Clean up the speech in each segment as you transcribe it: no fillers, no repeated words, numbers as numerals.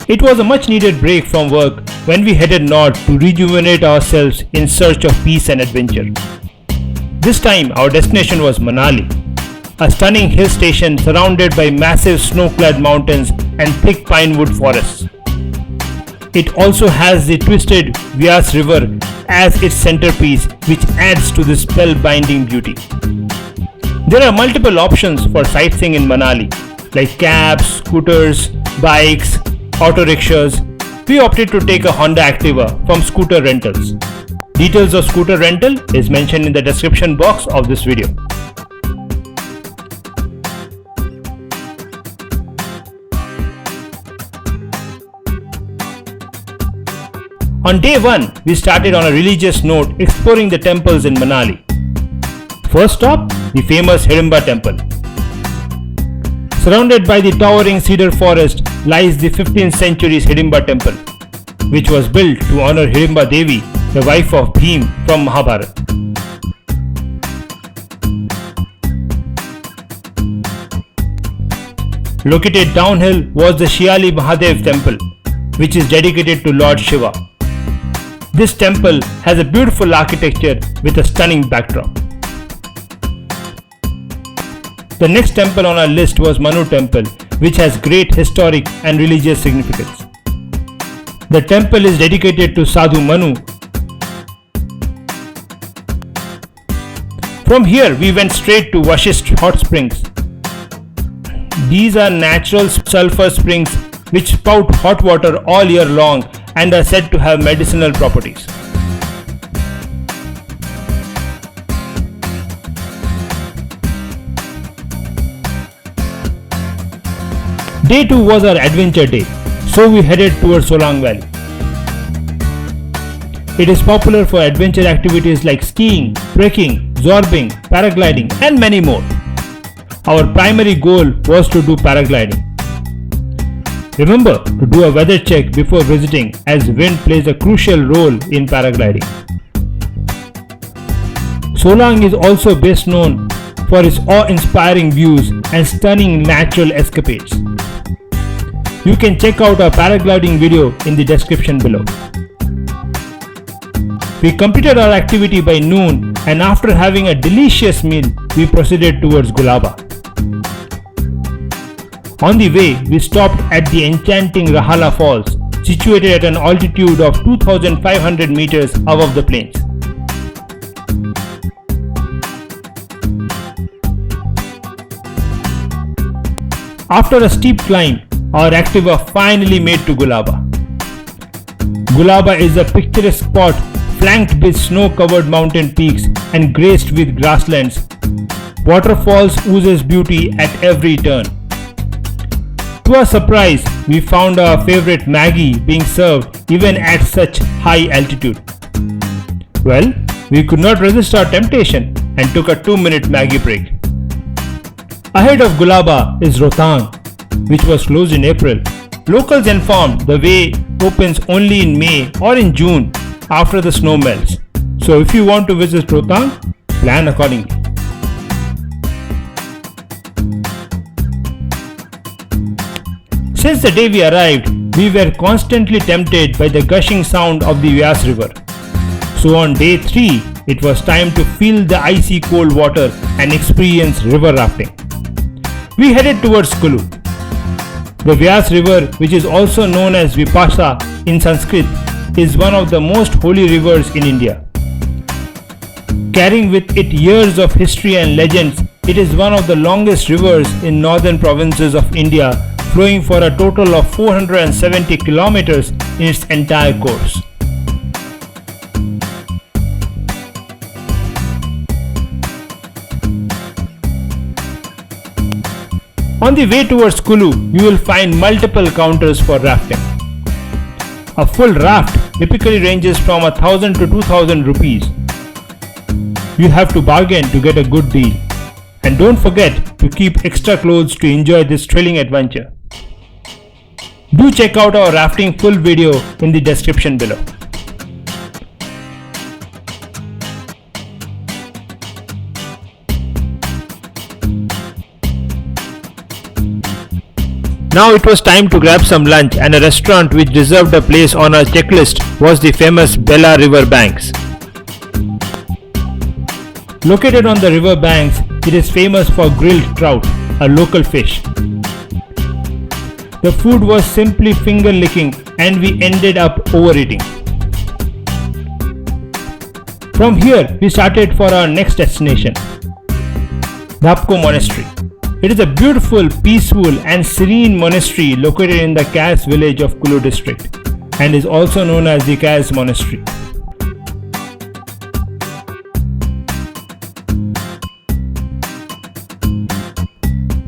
It was a much needed break from work when we headed north to rejuvenate ourselves in search of peace and adventure. This time our destination was Manali, a stunning hill station surrounded by massive snow-clad mountains and thick pinewood forests. It also has the twisted Beas River as its centerpiece, which adds to this spellbinding beauty. There are multiple options for sightseeing in Manali, like cabs, scooters, bikes, auto rickshaws. We opted to take a Honda Activa from Scooter Rentals. Details of scooter rental is mentioned in the description box of this video. On day 1, we started on a religious note exploring the temples in Manali. First stop, the famous Hidimba temple. Surrounded by the towering cedar forest lies the 15th century Hidimba temple, which was built to honor Hidimba Devi, the wife of Bhim from Mahabharata. Located downhill was the Siyali Mahadev temple, which is dedicated to Lord Shiva. This temple has a beautiful architecture with a stunning backdrop. The next temple on our list was Manu temple, which has great historic and religious significance. The temple is dedicated to Sadhu Manu. From here we went straight to Vashist Hot springs. These are natural sulfur springs which spout hot water all year long and are said to have medicinal properties. Day 2 was our adventure day, so we headed towards Solang Valley. It is popular for adventure activities like skiing, trekking, zorbing, paragliding and many more. Our primary goal was to do paragliding. Remember to do a weather check before visiting, as wind plays a crucial role in paragliding. Solang is also best known for its awe-inspiring views and stunning natural escapades. You can check out our paragliding video in the description below. We completed our activity by noon, and after having a delicious meal, we proceeded towards Gulaba. On the way, we stopped at the enchanting Rahala Falls, situated at an altitude of 2,500 meters above the plains. After a steep climb, our Activa finally made to Gulaba. Gulaba is a picturesque spot flanked with snow-covered mountain peaks and graced with grasslands. Waterfalls oozes beauty at every turn. To our surprise, we found our favorite Maggie being served even at such high altitude. Well, we could not resist our temptation and took a 2-minute Maggie break. Ahead of Gulaba is Rothang, which was closed in April. Locals informed the way opens only in May or in June after the snow melts. So if you want to visit Rothang, plan accordingly. Since the day we arrived, we were constantly tempted by the gushing sound of the Beas River. So on day 3, it was time to feel the icy cold water and experience river rafting. We headed towards Kulu. The Beas River, which is also known as Vipasha in Sanskrit, is one of the most holy rivers in India. Carrying with it years of history and legends, it is one of the longest rivers in northern provinces of India, flowing for a total of 470 kilometers in its entire course. On the way towards Kulu, you will find multiple counters for rafting. A full raft typically ranges from 1,000 to 2,000 rupees. You have to bargain to get a good deal. And don't forget to keep extra clothes to enjoy this thrilling adventure. Do check out our rafting full video in the description below. Now it was time to grab some lunch, and a restaurant which deserved a place on our checklist was the famous Beas River banks. Located on the river banks, it is famous for grilled trout, a local fish. The food was simply finger licking and we ended up overeating. From here, we started for our next destination, Dhakpo Monastery. It is a beautiful, peaceful and serene monastery located in the Kaz village of Kulu district and is also known as the Kaz Monastery.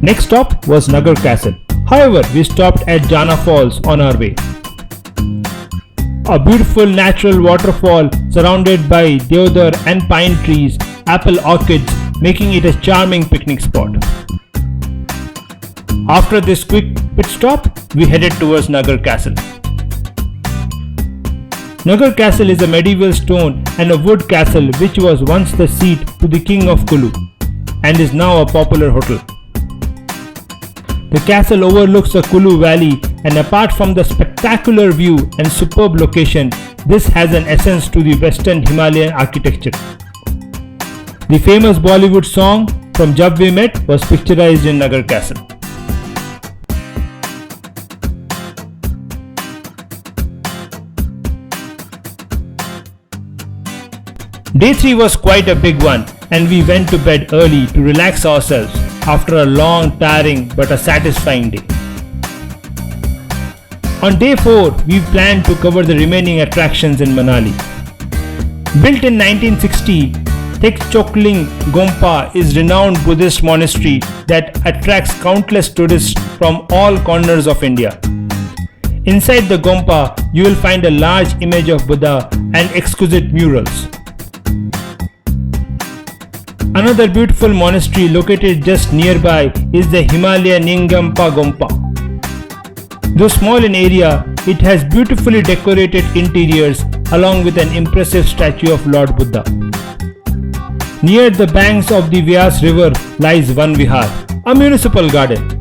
Next stop was Naggar Castle. However, we stopped at Jana Falls on our way. A beautiful natural waterfall surrounded by deodar and pine trees, apple orchids, making it a charming picnic spot. After this quick pit stop, we headed towards Naggar Castle. Naggar Castle is a medieval stone and a wood castle which was once the seat to the king of Kulu and is now a popular hotel. The castle overlooks the Kulu valley, and apart from the spectacular view and superb location, this has an essence to the western Himalayan architecture. The famous Bollywood song From Jab We Met was picturized in Naggar Castle. Day 3 was quite a big one, and we went to bed early to relax ourselves after a long, tiring but a satisfying day. On day 4, we planned to cover the remaining attractions in Manali. Built in 1960, Thekchhokling Gompa is renowned Buddhist monastery that attracts countless tourists from all corners of India. Inside the Gompa, you will find a large image of Buddha and exquisite murals. Another beautiful monastery located just nearby is the Himalayan Nyingamapa Gompa. Though small in area, it has beautifully decorated interiors along with an impressive statue of Lord Buddha. Near the banks of the Beas River lies one Vihar, a municipal garden.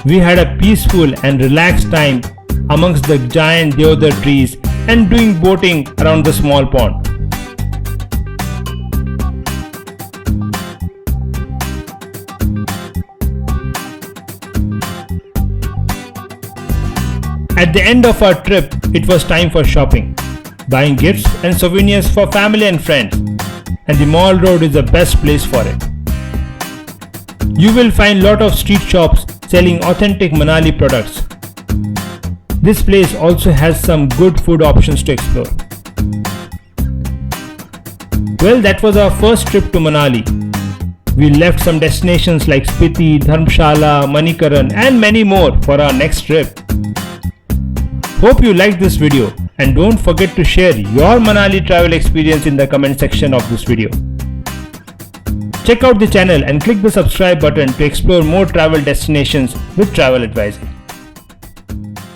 We had a peaceful and relaxed time amongst the giant deodar trees and doing boating around the small pond. At the end of our trip, it was time for shopping, buying gifts and souvenirs for family and friends, and the mall road is the best place for it. You will find lot of street shops selling authentic Manali products. This place also has some good food options to explore. Well, that was our first trip to Manali. We left some destinations like Spiti, Dharamshala, Manikaran and many more for our next trip. Hope you liked this video and don't forget to share your Manali travel experience in the comment section of this video. Check out the channel and click the subscribe button to explore more travel destinations with travel advising.